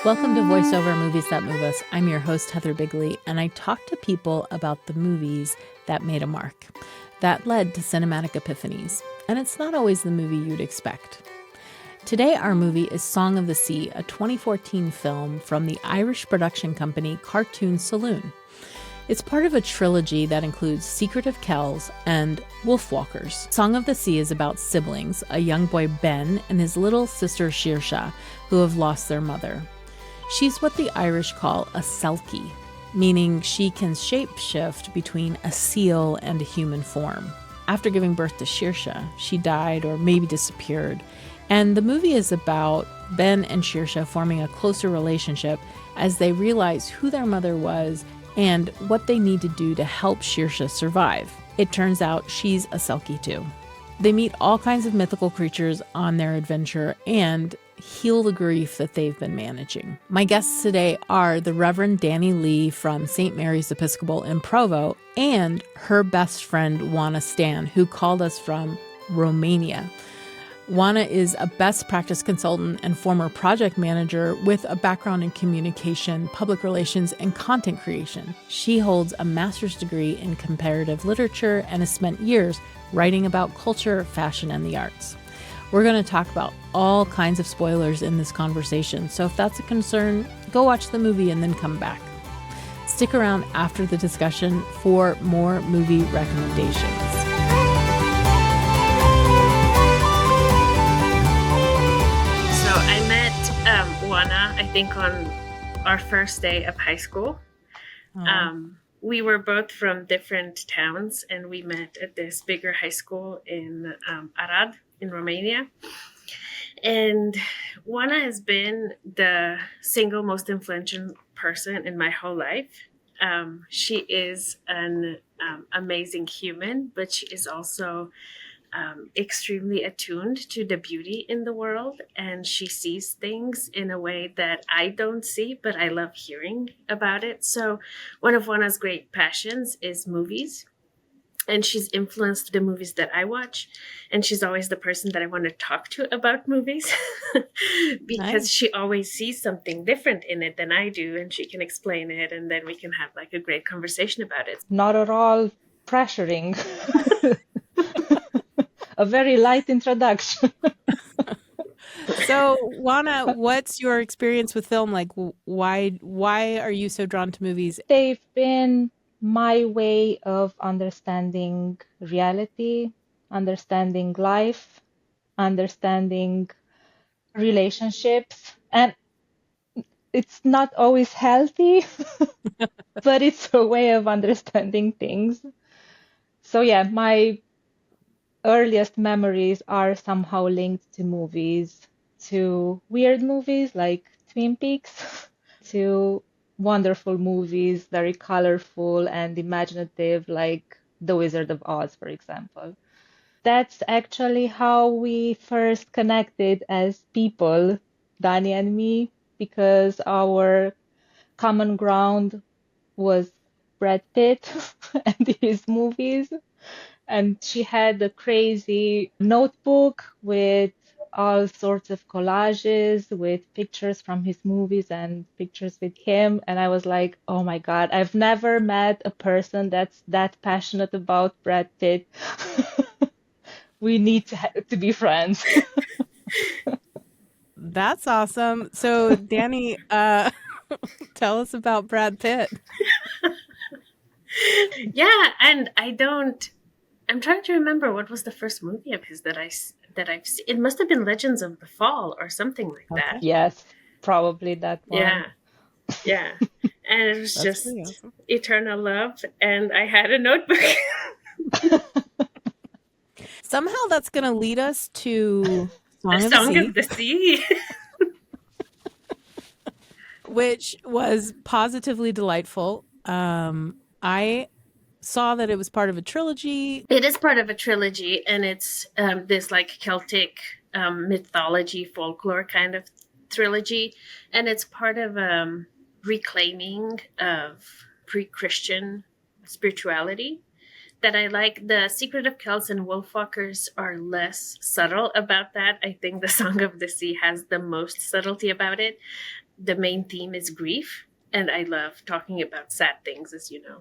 Welcome to Voiceover Movies That Move Us. I'm your host, Heather Bigley, and I talk to people about the movies that made a mark, that led to cinematic epiphanies. And it's not always the movie you'd expect. Today, our movie is Song of the Sea, a 2014 film from the Irish production company Cartoon Saloon. It's part of a trilogy that includes Secret of Kells and Wolfwalkers. Song of the Sea is about siblings, a young boy Ben and his little sister Saoirse, who have lost their mother. She's what the Irish call a selkie, meaning she can shapeshift between a seal and a human form. After giving birth to Saoirse, she died or maybe disappeared, and the movie is about Ben and Saoirse forming a closer relationship as they realize who their mother was and what they need to do to help Saoirse survive. It turns out she's a selkie too. They meet all kinds of mythical creatures on their adventure and heal the grief that they've been managing. My guests today are the Rev Dani Lee from St. Mary's Episcopal in Provo and her best friend Oana Stan, who called us from Romania. Juana is a best practice consultant and former project manager with a background in communication, public relations, and content creation. She holds a master's degree in comparative literature and has spent years writing about culture, fashion, and the arts. We're going to talk about all kinds of spoilers in this conversation, so if that's a concern, go watch the movie and then come back. Stick around after the discussion for more movie recommendations. Juana, I think on our first day of high school. We were both from different towns and we met at this bigger high school in Arad in Romania. And Juana has been the single most influential person in my whole life. She is an amazing human, but she is also extremely attuned to the beauty in the world, and she sees things in a way that I don't see, but I love hearing about it. So one of Juana's great passions is movies, and she's influenced the movies that I watch, and she's always the person that I want to talk to about movies because Nice. She always sees something different in it than I do, and she can explain it, and then we can have like a great conversation about it. Not at all pressuring. A very light introduction. So, Juana, what's your experience with film like? Why are you so drawn to movies? They've been my way of understanding reality, understanding life, understanding relationships. And it's not always healthy, but it's a way of understanding things. So yeah, my earliest memories are somehow linked to movies, to weird movies like Twin Peaks, to wonderful movies, very colorful and imaginative, like The Wizard of Oz, for example. That's actually how we first connected as people, Dani and me, because our common ground was Brad Pitt and his movies. And she had a crazy notebook with all sorts of collages with pictures from his movies and pictures with him. And I was like, oh my God, I've never met a person that's that passionate about Brad Pitt. We need to be friends. That's awesome. So, Dani, tell us about Brad Pitt. Yeah, and I'm trying to remember what was the first movie of his that I've seen. It must have been Legends of the Fall or something like that. Yes, probably that one. Yeah. And it was just awesome. Eternal love, and I had a notebook. Somehow that's going to lead us to Song of the Sea. Which was positively delightful. I saw that it was part of a trilogy. It is part of a trilogy, and it's this like Celtic mythology, folklore kind of trilogy, and it's part of reclaiming of pre-Christian spirituality that I like. The Secret of Kells and Wolfwalkers are less subtle about that. I think the Song of the Sea has the most subtlety about it. the main theme is grief. And I love talking about sad things, as you know.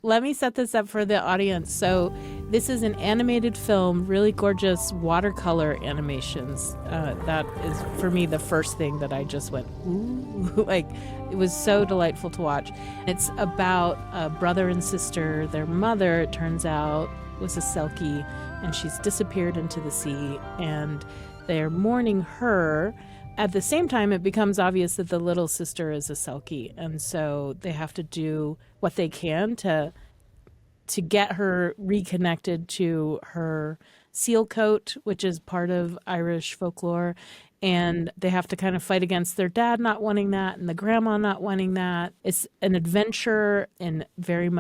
Let me set this up for the audience. So this is an animated film, really gorgeous watercolor animations. That is, for me, the first thing that I just went, ooh, like, it was so delightful to watch. It's about a brother and sister. Their mother, it turns out, was a selkie, and she's disappeared into the sea, and they're mourning her. At the same time, it becomes obvious that the little sister is a selkie, and so they have to do what they can to get her reconnected to her seal coat, which is part of Irish folklore. And they have to kind of fight against their dad not wanting that and the grandma not wanting that. It's an adventure in very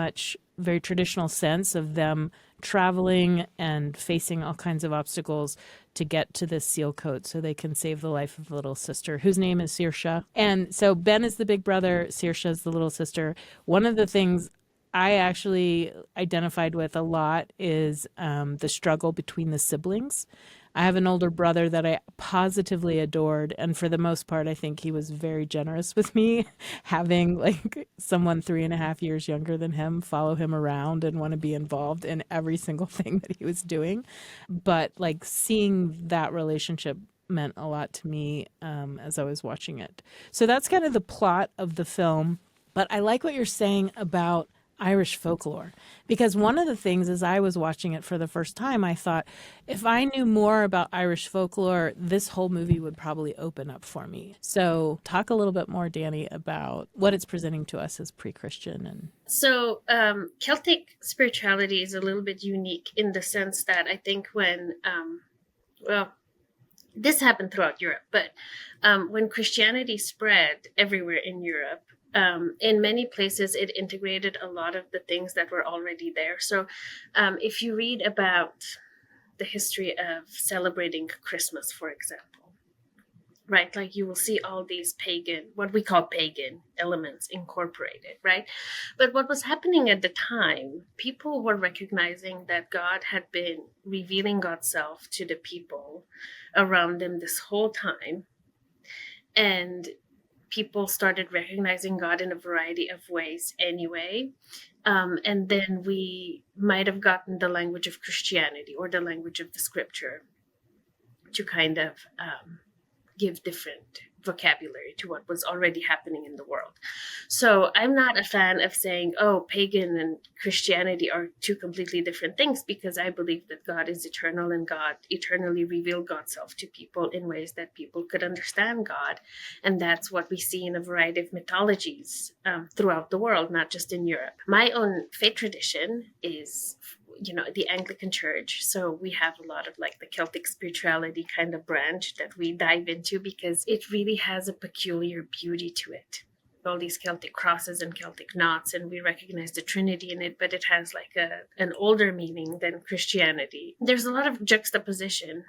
traditional sense of them traveling and facing all kinds of obstacles to get to this seal coat so they can save the life of the little sister, whose name is Saoirse. And so Ben is the big brother, Saoirse is the little sister. One of the things I actually identified with a lot is the struggle between the siblings. I have an older brother that I positively adored, and for the most part, I think he was very generous with me, having like someone 3.5 years younger than him follow him around and want to be involved in every single thing that he was doing. But like seeing that relationship meant a lot to me as I was watching it. So that's kind of the plot of the film. But I like what you're saying about Irish folklore, because one of the things as I was watching it for the first time, I thought if I knew more about Irish folklore, this whole movie would probably open up for me. So talk a little bit more, Dani, about what it's presenting to us as pre-Christian. So Celtic spirituality is a little bit unique in the sense that I think when, this happened throughout Europe, but when Christianity spread everywhere in Europe, in many places, it integrated a lot of the things that were already there. So if you read about the history of celebrating Christmas, for example, right? Like you will see all these what we call pagan elements incorporated, right? But what was happening at the time, people were recognizing that God had been revealing God's self to the people around them this whole time. And people started recognizing God in a variety of ways anyway. And then we might have gotten the language of Christianity or the language of the scripture to kind of give different vocabulary to what was already happening in the world. So I'm not a fan of saying, oh, pagan and Christianity are two completely different things, because I believe that God is eternal and God eternally revealed God's self to people in ways that people could understand God. And that's what we see in a variety of mythologies throughout the world, not just in Europe. My own faith tradition is the Anglican Church. So we have a lot of like the Celtic spirituality kind of branch that we dive into because it really has a peculiar beauty to it. All these Celtic crosses and Celtic knots, and we recognize the Trinity in it, but it has like an older meaning than Christianity. There's a lot of juxtaposition.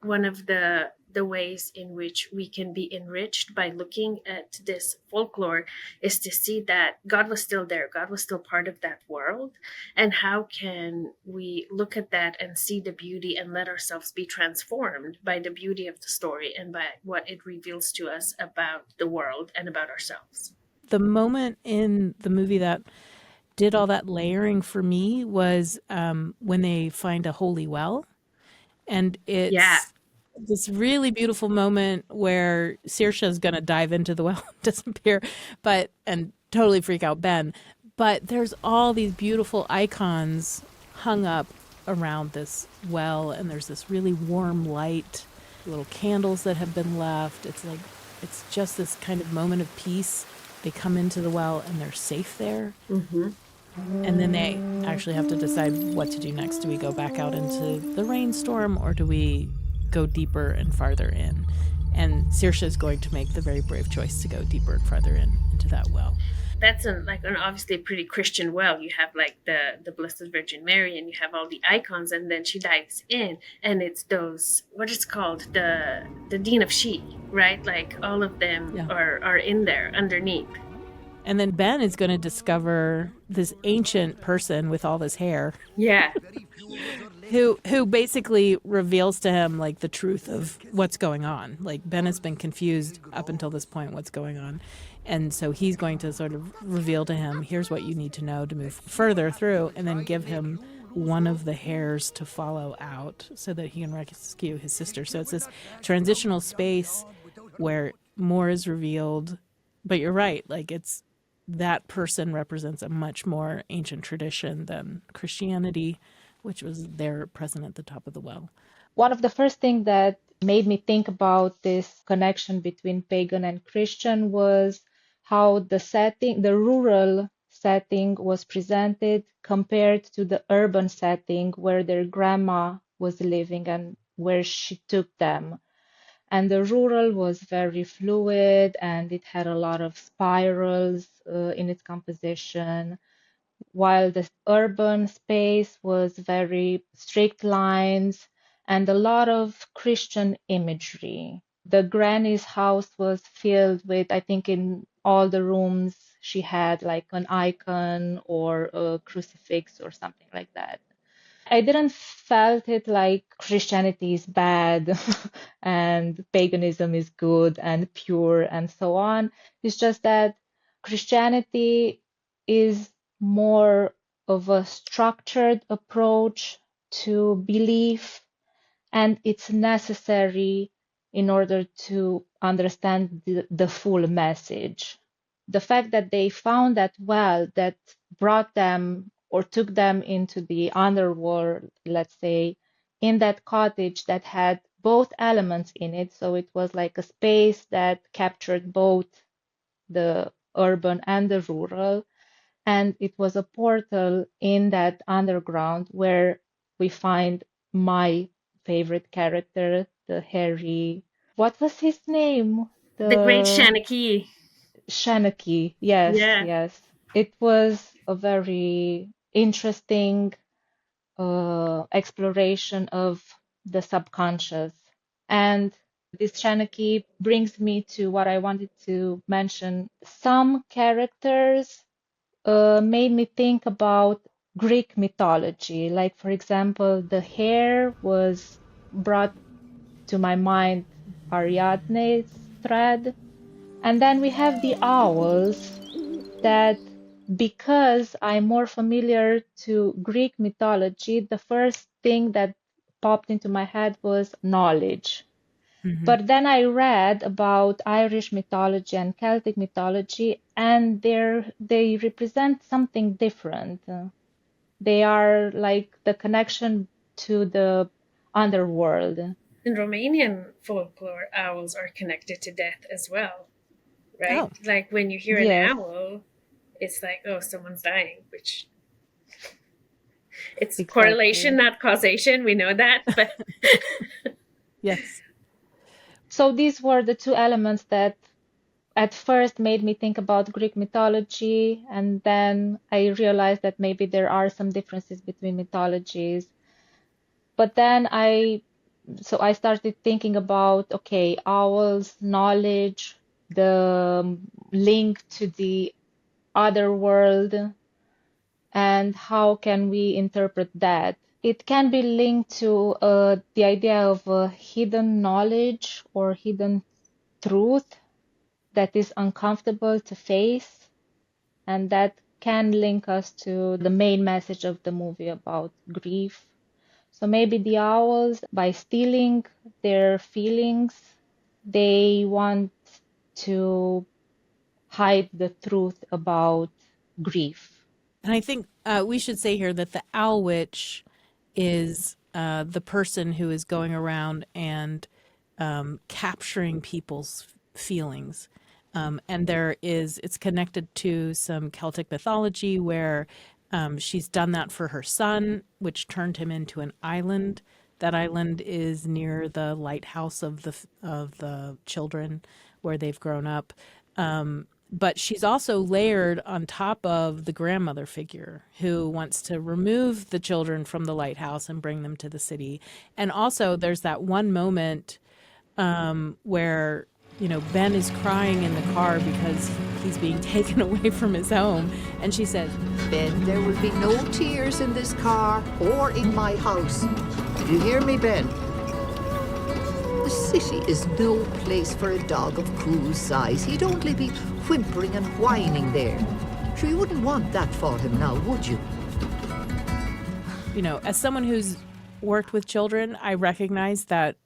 One of the ways in which we can be enriched by looking at this folklore is to see that God was still there. God was still part of that world. And how can we look at that and see the beauty and let ourselves be transformed by the beauty of the story and by what it reveals to us about the world and about ourselves? The moment in the movie that did all that layering for me was when they find a holy well. And it's this really beautiful moment where Saoirse is going to dive into the well and disappear, and totally freak out Ben. But there's all these beautiful icons hung up around this well, and there's this really warm light, little candles that have been left. It's just this kind of moment of peace. They come into the well and they're safe there. Mm-hmm. And then they actually have to decide what to do next. Do we go back out into the rainstorm, or do we go deeper and farther in? And Saoirse is going to make the very brave choice to go deeper and farther into that well. That's an obviously pretty Christian well. You have like the Blessed Virgin Mary, and you have all the icons, and then she dives in, and it's those, what is called, the Dean of She, right? Like all of them are in there underneath. And then Ben is going to discover this ancient person with all this hair. Yeah. who basically reveals to him like the truth of what's going on. Like Ben has been confused up until this point what's going on. And so he's going to sort of reveal to him, here's what you need to know to move further through, and then give him one of the hairs to follow out so that he can rescue his sister. So it's this transitional space where more is revealed. But you're right, like it's that person represents a much more ancient tradition than Christianity, which was there present at the top of the well. One of the first things that made me think about this connection between pagan and Christian was how the setting, the rural setting was presented compared to the urban setting where their grandma was living and where she took them. And the rural was very fluid and it had a lot of spirals in its composition, while the urban space was very strict lines and a lot of Christian imagery. The granny's house was filled with, I think, in all the rooms, she had like an icon or a crucifix or something like that. I didn't felt it like Christianity is bad and paganism is good and pure and so on. It's just that Christianity is more of a structured approach to belief, and it's necessary in order to understand the full message. The fact that they found that well that brought them or took them into the underworld, let's say, in that cottage that had both elements in it. So it was like a space that captured both the urban and the rural. And it was a portal in that underground where we find my favorite character, the hairy. What was his name? The Great The Shanaki. Shanaki. Yes, Yeah. yes. It was a very interesting exploration of the subconscious. And this Shanaki brings me to what I wanted to mention. Some characters made me think about Greek mythology. Like, for example, the hare was brought to my mind Ariadne's thread. And then we have the owls that, because I'm more familiar to Greek mythology, the first thing that popped into my head was knowledge. Mm-hmm. But then I read about Irish mythology and Celtic mythology, and they represent something different. They are like the connection to the underworld. In Romanian folklore, owls are connected to death as well, right? Oh. Like when you hear an Yes. owl, it's like, oh, someone's dying, which it's Exactly. correlation, not causation. We know that, but Yes. So these were the two elements that at first made me think about Greek mythology, and then I realized that maybe there are some differences between mythologies. But then I started thinking about, okay, owls, knowledge, the link to the other world, and how can we interpret that? It can be linked to the idea of a hidden knowledge or hidden truth that is uncomfortable to face, and that can link us to the main message of the movie about grief. So maybe the owls, by stealing their feelings, they want to hide the truth about grief. And I think we should say here that the owl witch is the person who is going around and capturing people's feelings. And it's connected to some Celtic mythology where she's done that for her son, which turned him into an island. That island is near the lighthouse of the children where they've grown up. But she's also layered on top of the grandmother figure who wants to remove the children from the lighthouse and bring them to the city. And also there's that one moment where, Ben is crying in the car because he's being taken away from his home. And she says, Ben, there will be no tears in this car or in my house. Did you hear me, Ben? The city is no place for a dog of Cru's size. He'd only be whimpering and whining there. Sure, you wouldn't want that for him now, would you? you know, as someone who's worked with children, I recognize that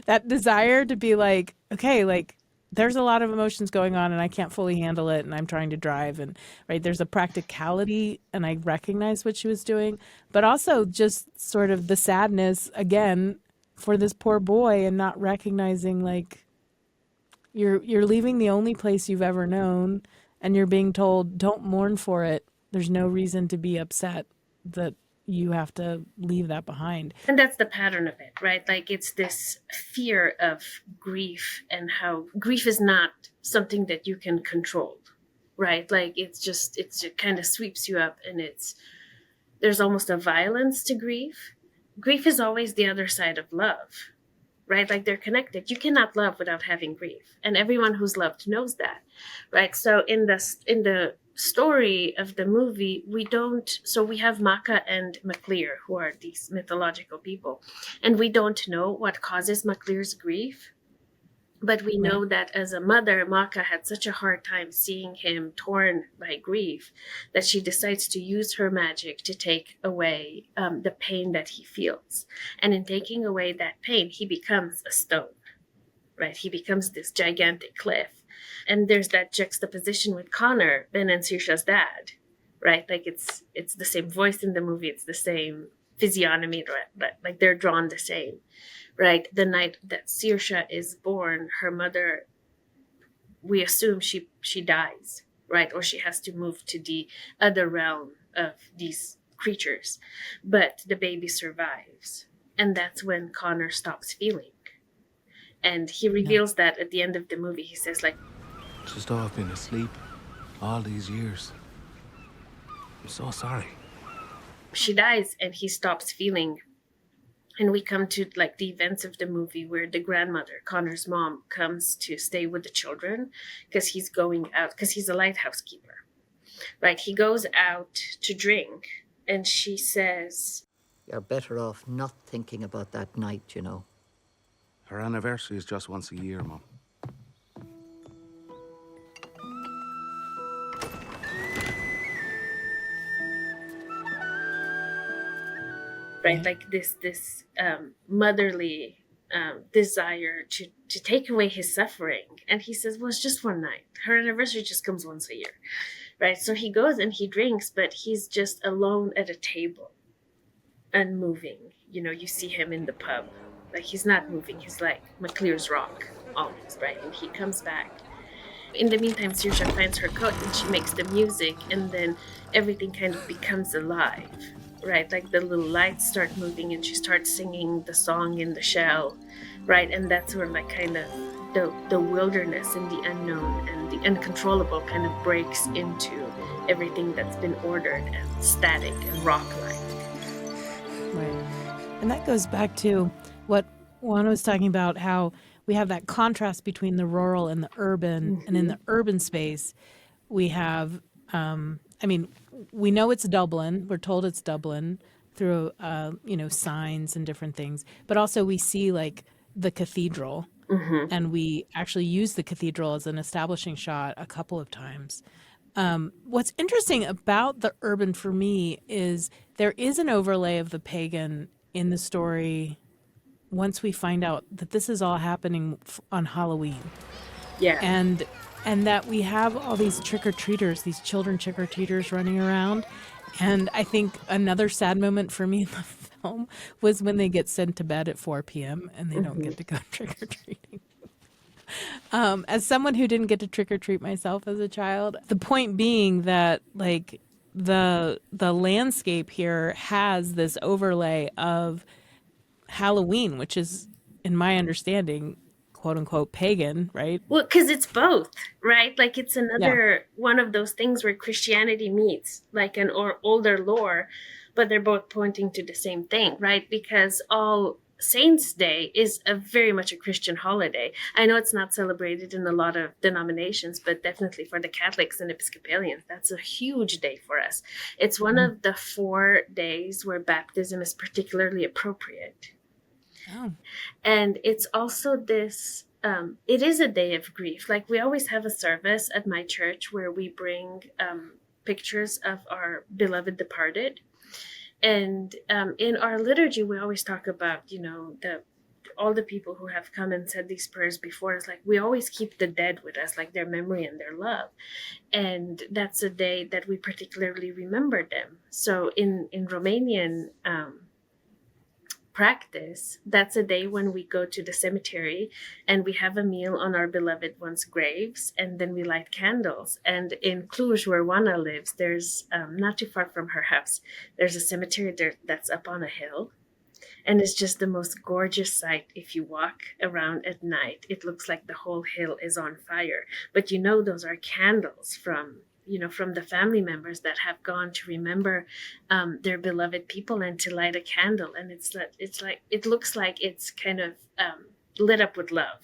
that desire to be like, okay, like there's a lot of emotions going on and I can't fully handle it and I'm trying to drive, and right, there's a practicality, and I recognize what she was doing, but also just sort of the sadness again for this poor boy, and not recognizing like you're leaving the only place you've ever known and you're being told don't mourn for it. There's no reason to be upset that you have to leave that behind. And that's the pattern of it, right? Like it's this fear of grief, and how grief is not something that you can control, right? Like it kind of sweeps you up, and there's almost a violence to grief. Grief is always the other side of love, right? Like they're connected. You cannot love without having grief. And everyone who's loved knows that, right? So in the story of the movie, we have Maka and MacLear, who are these mythological people, and we don't know what causes MacLear's grief, but we know that as a mother, Maka had such a hard time seeing him torn by grief that she decides to use her magic to take away the pain that he feels. And in taking away that pain, he becomes a stone, right? He becomes this gigantic cliff. And there's that juxtaposition with Connor, Ben and Saoirse's dad, right? Like it's the same voice in the movie, it's the same physiognomy, right? But like they're drawn the same, right? The night that Saoirse is born, her mother, we assume she dies, right? Or she has to move to the other realm of these creatures, but the baby survives, and that's when Connor stops feeling. And he reveals that at the end of the movie. He says, like, just though I've been asleep all these years. I'm so sorry. She dies and he stops feeling. And we come to like the events of the movie where the grandmother, Connor's mom, comes to stay with the children because he's going out, because he's a lighthouse keeper, right? He goes out to drink, and she says, You're better off not thinking about that night, you know. Her anniversary is just once a year, Mum. right, like this motherly desire to take away his suffering. And he says, well, it's just one night. Her anniversary just comes once a year, right? So he goes and he drinks, but he's just alone at a table, unmoving. You know, you see him in the pub, like he's not moving. He's like MacLear's rock almost, right? And he comes back. In the meantime, Saoirse finds her coat and she makes the music, and then everything kind of becomes alive, right? Like the little lights start moving and she starts singing the song in the shell, right? And that's where like kind of the wilderness and the unknown and the uncontrollable kind of breaks into everything that's been ordered and static and rock-like. Right. And that goes back to what Juana was talking about, how we have that contrast between the rural and the urban. Mm-hmm. And in the urban space, we have, we know it's Dublin. We're told it's Dublin through, signs and different things. But also we see like the cathedral. Mm-hmm. And we actually use the cathedral as an establishing shot a couple of times. What's interesting about the urban for me is there is an overlay of the pagan in the story once we find out that this is all happening on Halloween. Yeah. And that we have all these trick-or-treaters, these children trick-or-treaters running around. And I think another sad moment for me in the film was when they get sent to bed at 4 p.m. and they don't get to go trick-or-treating. As someone who didn't get to trick-or-treat myself as a child, the point being that like the landscape here has this overlay of Halloween, which is, in my understanding, quote unquote pagan, right? Well, because it's both, right? Like it's another one of those things where Christianity meets like an older lore, but they're both pointing to the same thing, right? Because all Saints Day is a very much a Christian holiday. I know it's not celebrated in a lot of denominations, but definitely for the Catholics and Episcopalians, that's a huge day for us. It's one of the 4 days where baptism is particularly appropriate. Oh. And it's also this, it is a day of grief. Like, we always have a service at my church where we bring pictures of our beloved departed. And in our liturgy, we always talk about, all the people who have come and said these prayers before us. Like, we always keep the dead with us, like their memory and their love. And that's a day that we particularly remember them. So in Romanian practice, that's a day when we go to the cemetery and we have a meal on our beloved ones' graves, and then we light candles. And in Cluj, where Juana lives, there's not too far from her house, there's a cemetery there that's up on a hill, and it's just the most gorgeous sight. If you walk around at night, it looks like the whole hill is on fire, but those are candles from the family members that have gone to remember their beloved people and to light a candle. And it looks like it's kind of lit up with love,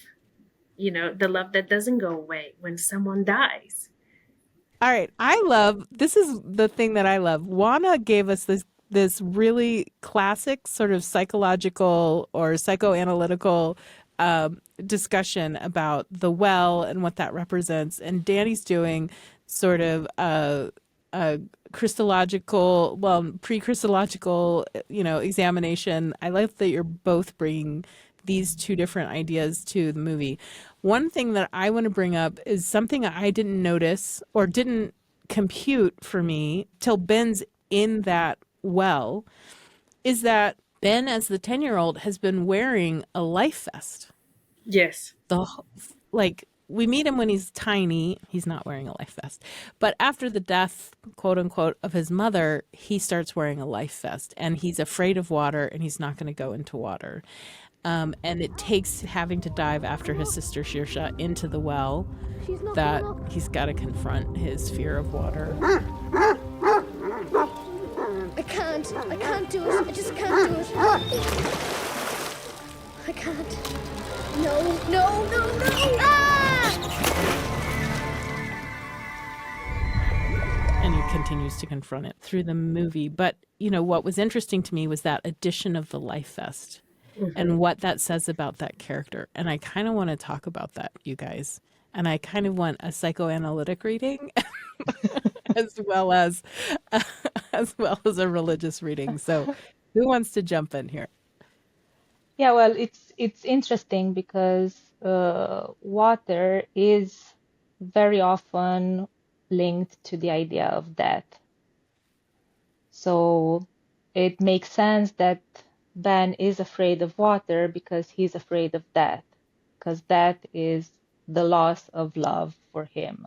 the love that doesn't go away when someone dies. All right. This is the thing that I love. Juana gave us this really classic sort of psychological or psychoanalytical discussion about the well and what that represents. And Dani's doing sort of a Christological, pre-Christological, examination. I like that you're both bringing these two different ideas to the movie. One thing that I want to bring up is something I didn't notice or didn't compute for me till Ben's in that well, is that Ben, as the 10-year-old, has been wearing a life vest. Yes. We meet him when he's tiny. He's not wearing a life vest. But after the death, quote unquote, of his mother, he starts wearing a life vest. And he's afraid of water, and he's not going to go into water. And it takes having to dive after his sister Saoirse into the well that he's got to confront his fear of water. I can't do it. I just can't do it. I can't. No. Ah! And he continues to confront it through the movie. But, what was interesting to me was that addition of the life vest and what that says about that character. And I kind of want to talk about that, you guys. And I kind of want a psychoanalytic reading as well as a religious reading. So who wants to jump in here? Yeah, well, it's interesting because water is very often linked to the idea of death. So it makes sense that Ben is afraid of water because he's afraid of death, because death is the loss of love for him.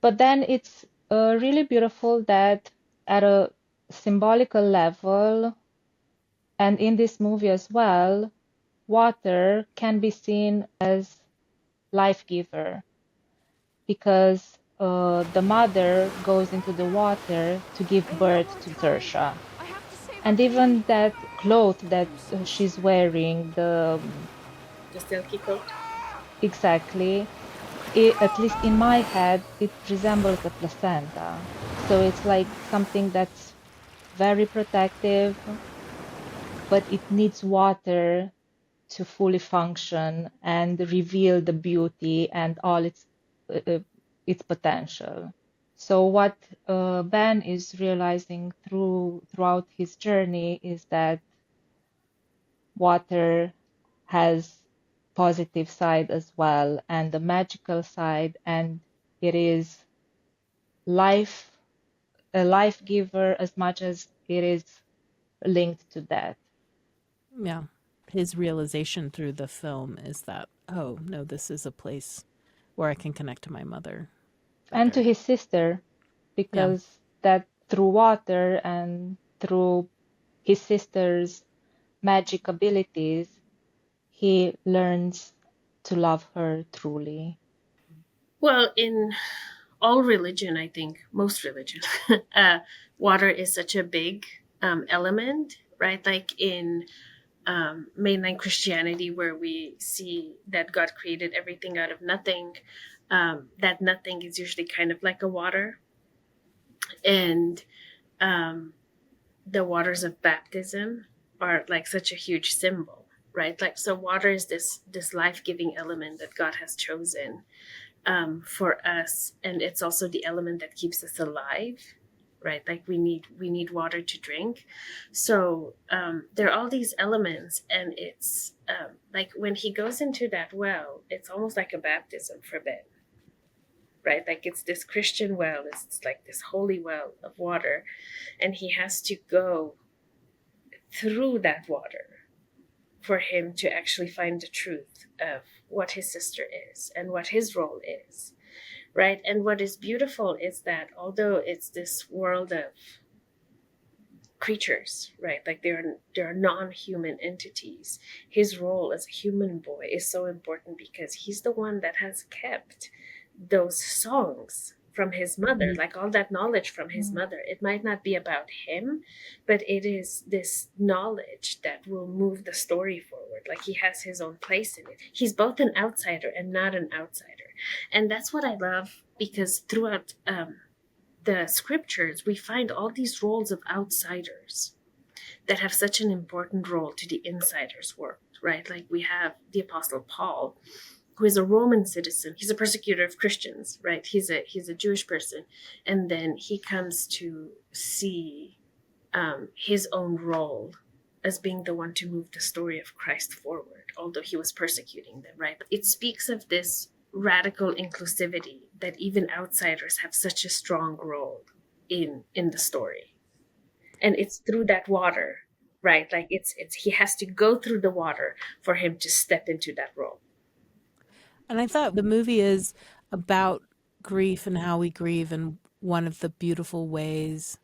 But then it's really beautiful that at a symbolical level, and in this movie as well, water can be seen as life giver, because the mother goes into the water to give birth to Saoirse. And even that cloth that she's wearing, the selkie coat. Exactly. At least in my head, it resembles a placenta. So it's like something that's very protective, but it needs water to fully function and reveal the beauty and all its potential. So what Ben is realizing throughout his journey is that water has positive side as well, and the magical side, and it is a life giver as much as it is linked to death. Yeah. His realization through the film is that, oh, no, this is a place where I can connect to my mother. And to his sister, because that through water and through his sister's magic abilities, he learns to love her truly. Well, in all religion, I think, most religion, water is such a big element, right? Like in mainline Christianity, where we see that God created everything out of nothing, that nothing is usually kind of like a water. And the waters of baptism are like such a huge symbol, right? Like, so water is this life-giving element that God has chosen for us, and it's also the element that keeps us alive, right? Like we need water to drink. So there are all these elements, and it's like when he goes into that well, it's almost like a baptism for Ben, right? Like it's this Christian well, it's like this holy well of water, and he has to go through that water for him to actually find the truth of what his sister is and what his role is, right? And what is beautiful is that although it's this world of creatures, right, like there are non-human entities, his role as a human boy is so important because he's the one that has kept those songs from his mother, like all that knowledge from his mother. It might not be about him, but it is this knowledge that will move the story forward. Like he has his own place in it. He's both an outsider and not an outsider. And that's what I love, because throughout the scriptures, we find all these roles of outsiders that have such an important role to the insiders' work, right? Like we have the Apostle Paul, who is a Roman citizen. He's a persecutor of Christians, right? He's a Jewish person. And then he comes to see his own role as being the one to move the story of Christ forward, although he was persecuting them, right? It speaks of this radical inclusivity that even outsiders have such a strong role in the story. And it's through that water, right? Like it's he has to go through the water for him to step into that role. And I thought the movie is about grief and how we grieve. And one of the beautiful ways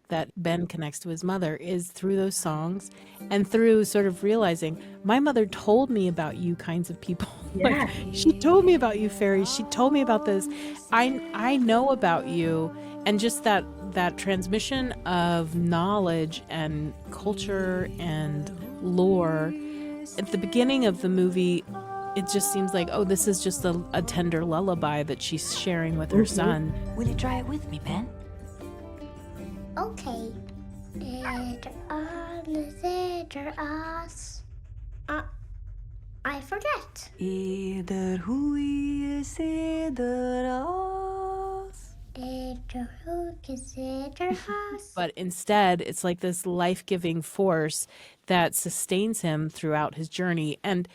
that Ben connects to his mother is through those songs and through sort of realizing my mother told me about you kinds of people. Yeah. Like, she told me about you fairies. She told me about this. I know about you. And just that transmission of knowledge and culture and lore. At the beginning of the movie, it just seems like, oh, this is just a tender lullaby that she's sharing with her son. Will you try it with me, Ben? Okay. I forget. Eder hui eder oss. But instead, it's like this life-giving force that sustains him throughout his journey. And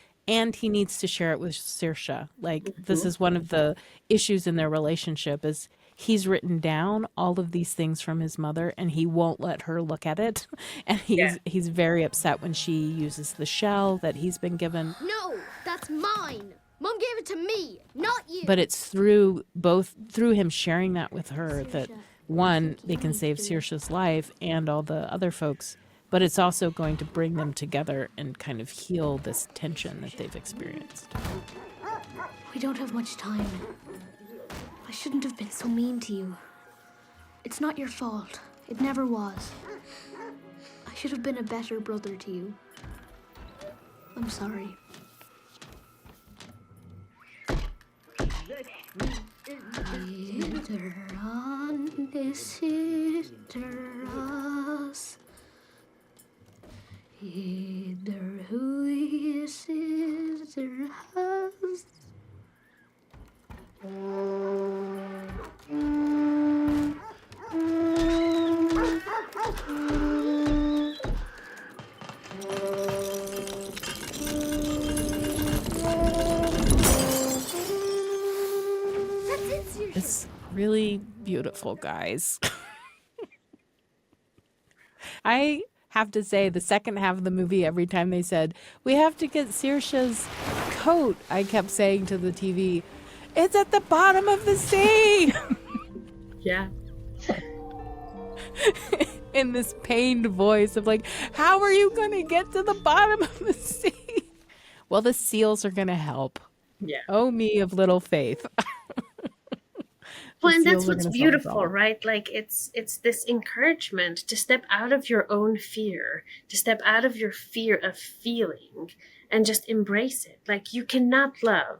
he needs to share it with Saoirse. Like, this is one of the issues in their relationship is he's written down all of these things from his mother and he won't let her look at it. And he's very upset when she uses the shell that he's been given. No, that's mine. Mom gave it to me, not you. But it's through him sharing that with her that, one, they can save Saoirse's life and all the other folks. But it's also going to bring them together and kind of heal this tension that they've experienced. We don't have much time. I shouldn't have been so mean to you. It's not your fault. It never was. I should have been a better brother to you. I'm sorry. Either who is either has. It's really beautiful, guys. I have to say, the second half of the movie, every time they said, we have to get Saoirse's coat, I kept saying to the TV, it's at the bottom of the sea. Yeah. In this pained voice of like, how are you going to get to the bottom of the sea? Well, the seals are going to help. Yeah. Oh, me of little faith. Well, and that's seals are what's going to solve the beautiful, problem. right? Like it's this encouragement to step out of your own fear, to step out of your fear of feeling and just embrace it. Like you cannot love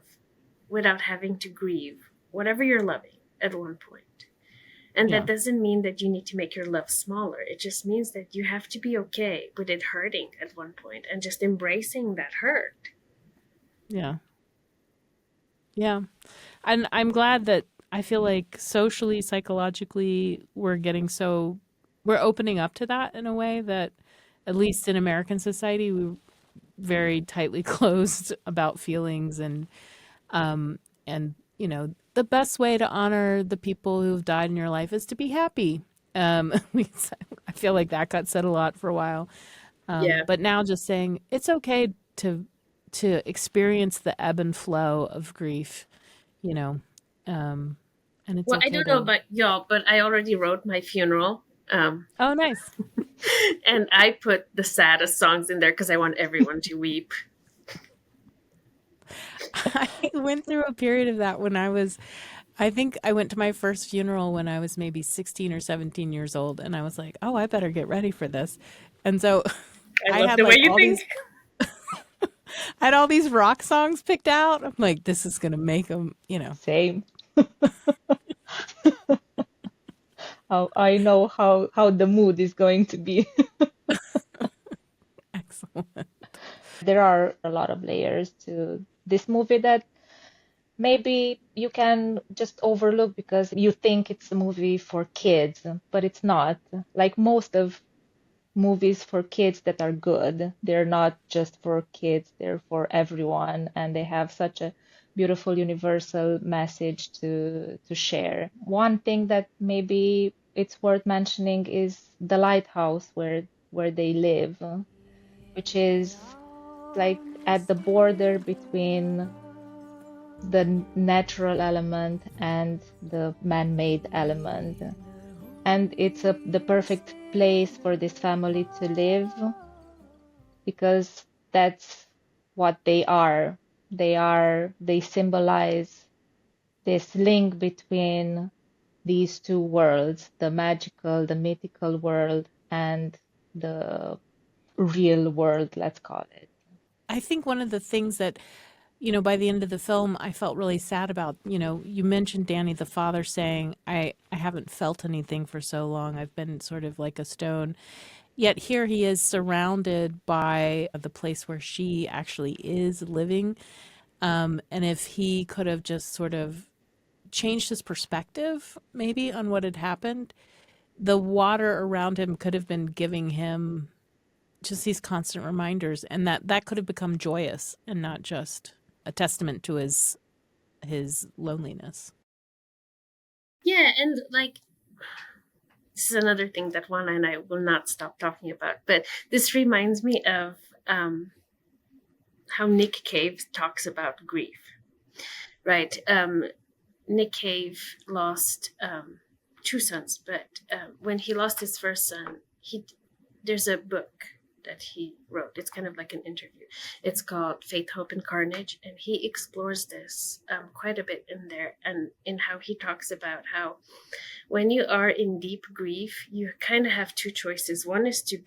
without having to grieve whatever you're loving at one point. And Yeah. that doesn't mean that you need to make your love smaller. It just means that you have to be okay with it hurting at one point and just embracing that hurt. Yeah. Yeah. And I'm glad that I feel like socially, psychologically, we're opening up to that in a way that, at least in American society, we're very tightly closed about feelings and the best way to honor the people who've died in your life is to be happy. I feel like that got said a lot for a while. Yeah. But now just saying it's okay to experience the ebb and flow of grief, and it's Well, okay I don't know to. about y'all, but I already wrote my funeral. Oh, nice. And I put the saddest songs in there because I want everyone to weep. I went through a period of that I think I went to my first funeral when I was maybe 16 or 17 years old, and I was like, oh, I better get ready for this. And so I I love had the way like you all think. I had all these rock songs picked out. I'm like, this is going to make them, Same. I know how the mood is going to be. Excellent. There are a lot of layers to this movie that maybe you can just overlook because you think it's a movie for kids, but it's not. Like most of movies for kids that are good, they're not just for kids, they're for everyone, and they have such a beautiful universal message to share. One thing that maybe it's worth mentioning is the lighthouse where they live, which is like at the border between the natural element and the man-made element. And it's the perfect place for this family to live because that's what they are. They symbolize this link between these two worlds, the magical, the mythical world, and the real world, let's call it. I think one of the things that, by the end of the film, I felt really sad about, you mentioned Danny, the father, saying, I haven't felt anything for so long. I've been sort of like a stone. Yet here he is surrounded by the place where she actually is living. And if he could have just sort of changed his perspective, maybe, on what had happened, the water around him could have been giving him just these constant reminders, and that could have become joyous and not just a testament to his loneliness. Yeah, and like this is another thing that Juana and I will not stop talking about, but this reminds me of how Nick Cave talks about grief, right? Nick Cave lost two sons, but when he lost his first son, there's a book that he wrote. It's kind of like an interview. It's called Faith, Hope, and Carnage, and he explores this quite a bit in there, and in how he talks about how when you are in deep grief, you kind of have two choices. One is to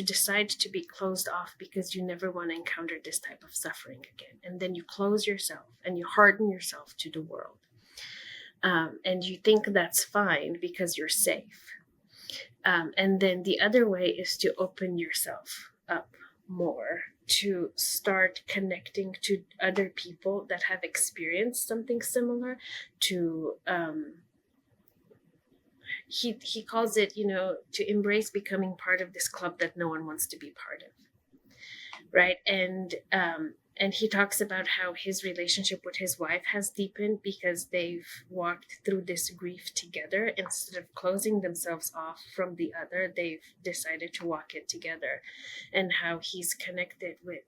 decide to be closed off because you never want to encounter this type of suffering again, and then you close yourself and you harden yourself to the world, and you think that's fine because you're safe. And then the other way is to open yourself up more, to start connecting to other people that have experienced something similar, to he calls it, to embrace becoming part of this club that no one wants to be part of, right? And he talks about how his relationship with his wife has deepened because they've walked through this grief together. Instead of closing themselves off from the other, they've decided to walk it together. And how he's connected with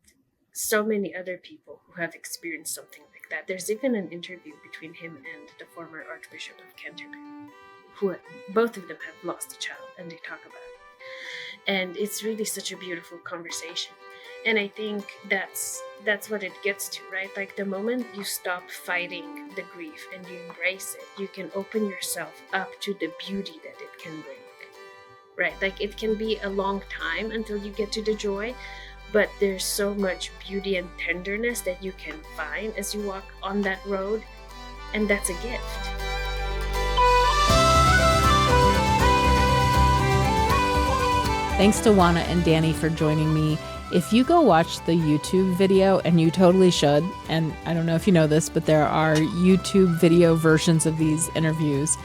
so many other people who have experienced something like that. There's even an interview between him and the former Archbishop of Canterbury, who both of them have lost a child, and they talk about it. And it's really such a beautiful conversation. And I think that's what it gets to, right? Like the moment you stop fighting the grief and you embrace it, you can open yourself up to the beauty that it can bring, right? Like it can be a long time until you get to the joy, but there's so much beauty and tenderness that you can find as you walk on that road, and that's a gift. Thanks to Juana and Dani for joining me. If you go watch the YouTube video, and you totally should, and I don't know if you know this, but there are YouTube video versions of these interviews,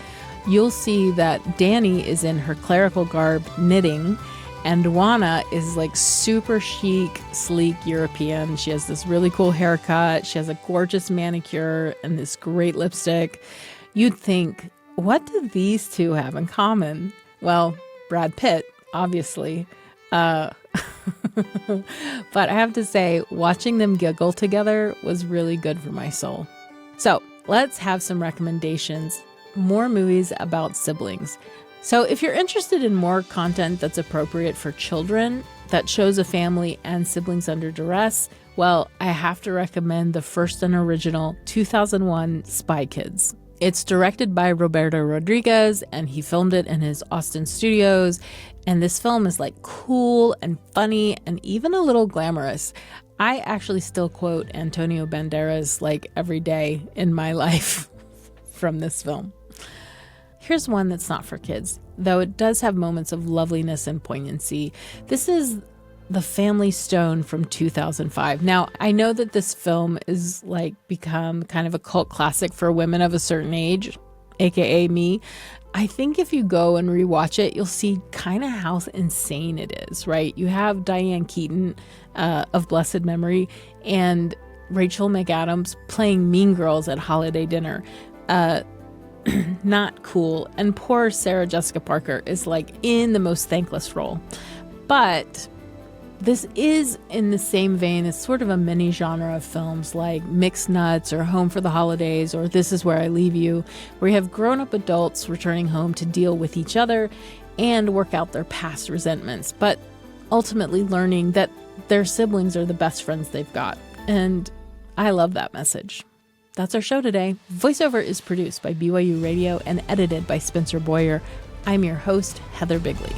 you'll see that Dani is in her clerical garb knitting, and Juana is like super chic, sleek European. She has this really cool haircut. She has a gorgeous manicure and this great lipstick. You'd think, what do these two have in common? Well, Brad Pitt, obviously. But I have to say, watching them giggle together was really good for my soul. So let's have some recommendations. More movies about siblings. So if you're interested in more content that's appropriate for children, that shows a family and siblings under duress, well, I have to recommend the first and original 2001 Spy Kids. It's directed by Roberto Rodriguez, and he filmed it in his Austin studios. And this film is like cool and funny and even a little glamorous. I actually still quote Antonio Banderas like every day in my life from this film. Here's one that's not for kids, though it does have moments of loveliness and poignancy. This is The Family Stone from 2005. Now, I know that this film is like become kind of a cult classic for women of a certain age, aka me. I think if you go and rewatch it, you'll see kind of how insane it is, right? You have Diane Keaton of blessed memory and Rachel McAdams playing Mean Girls at holiday dinner. Not cool. And poor Sarah Jessica Parker is like in the most thankless role. But this is in the same vein as sort of a mini genre of films like Mixed Nuts or Home for the Holidays or This Is Where I Leave You, where you have grown-up adults returning home to deal with each other and work out their past resentments, but ultimately learning that their siblings are the best friends they've got. And I love that message. That's our show today. Voiceover is produced by BYU Radio and edited by Spencer Boyer. I'm your host, Heather Bigley.